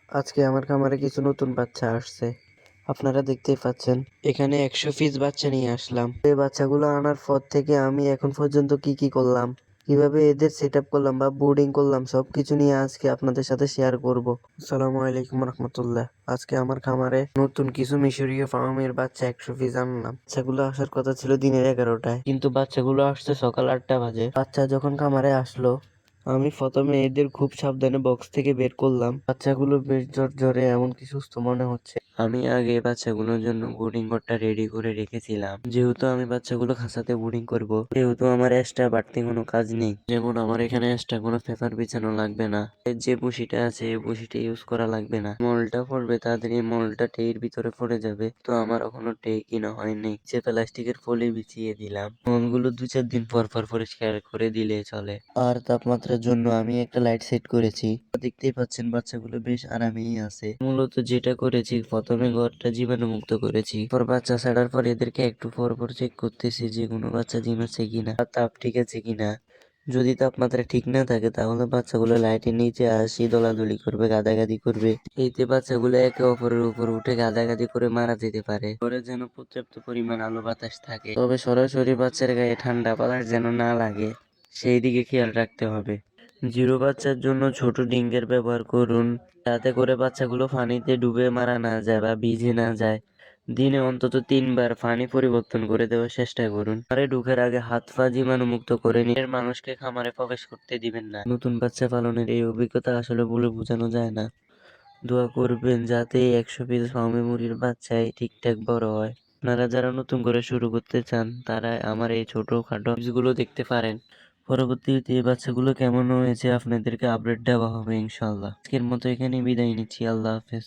আজকে আমার খামারে কিছু নতুন বাচ্চা আসছে। আপনারা দেখতেই পাচ্ছেন, এখানে 100 পিস বাচ্চা নিয়ে আসলাম। এই বাচ্চাগুলো আনার পর থেকে আমি এখন পর্যন্ত কি কি করলাম, কিভাবে এদের সেট আপ করলাম বা বোর্ডিং করলাম, সবকিছু নিয়ে আজকে আপনাদের সাথে শেয়ার করব। আসসালামু আলাইকুম রহমতুল্লাহ। আজকে আমার খামারে নতুন কিছু মিশরীয় ফার্মের বাচ্চা 100 পিস আনলাম। বাচ্চাগুলো আসার কথা ছিল দিনের 11টায়, কিন্তু বাচ্চাগুলো আসছে সকাল 8টা বাজে। বাচ্চা যখন খামারে আসলো, আমি প্রথমে এদের খুব সাবধানে বক্স থেকে বের করলাম। বাচ্চাগুলো বেশ জ্বরে এমনকি সুস্থ মনে হচ্ছে। আমি আগে বাচ্চাগুলোর জন্য বোর্ডিং ঘরটা রেডি করে রেখেছিলাম। যেহেতু আমি বাচ্চাগুলো খাঁচাতে বোর্ডিং করব, যেহেতু আমার এক্সট্রা বাড়তি কোনো কাজ নেই, যেমন আমার এখানে এক্সট্রা কোনো পেপার বিছানো লাগবে না। এর যে বসিটা আছে এই বসিটা ইউজ করা লাগবে না। মলটা পড়বে তাড়াতাড়ি, মলটা টের ভিতরে পড়ে যাবে। তো আমার এখনো টে কিনা হয়নি, যে প্লাস্টিকের ফলি বিছিয়ে দিলাম। মলগুলো 2-4 দিন পর পর পরিষ্কার করে দিলে চলে। আর তাপমাত্রার জন্য আমি একটা লাইট সেট করেছি। দেখতেই পাচ্ছেন বাচ্চাগুলো বেশ আরামেই আছে। মূলত যেটা করেছি, প্রথমে ঘরটা জীবাণুমুক্ত করেছি। পর বাচ্চা ছাড়ার পর এদেরকে একটু পর পর চেক করতেছি যে কোনো বাচ্চা জিমাচ্ছে কিনা, আর তাপ ঠিক আছে কিনা। যদি তাপমাত্রা ঠিক না থাকে তাহলে বাচ্চাগুলো লাইটের নিচে আসি দলাদলি করবে, গাদাগাদি করবে। এতে বাচ্চাগুলো একে অপরের উপর উঠে গাদাগাদি করে মারা যেতে পারে। ঘরে যেন পর্যাপ্ত পরিমাণ আলো বাতাস থাকে, তবে সরাসরি বাচ্চার গায়ে ঠান্ডা বাতাস যেন না লাগে, সেই দিকে খেয়াল রাখতে হবে। জিরো বাচ্চার জন্য ছোট ডিঙ্গের ব্যবহার করুন, যাতে করে বাচ্চাগুলো পানিতে ডুবে মারা না যায় বা ভিজে না যায়। দিনে অন্তত 3বার পানি পরিবর্তন করে দেওয়ার চেষ্টা করুন। খামারে ঢুকার আগে হাত পা জীবাণুমুক্ত করে নিন। মানুষকে খামারে প্রবেশ করতে দিবেন না। নতুন বাচ্চা পালনের এই অভিজ্ঞতা আসলে বলে বোঝানো যায় না। দোয়া করবেন যাতে এই 100 পিস ফার্মি মুরগির বাচ্চাই ঠিকঠাক বড় হয়। আপনারা যারা নতুন করে শুরু করতে চান তারা আমার এই ছোটখাটো টিপসগুলো দেখতে পারেন। পরবর্তীতে এই বাচ্চাগুলো কেমন হয়েছে আপনাদেরকে আপডেট দেওয়া হবে ইনশাল্লাহ। আজকের মতো এখানেই বিদায় নিচ্ছি। আল্লাহ হাফেজ।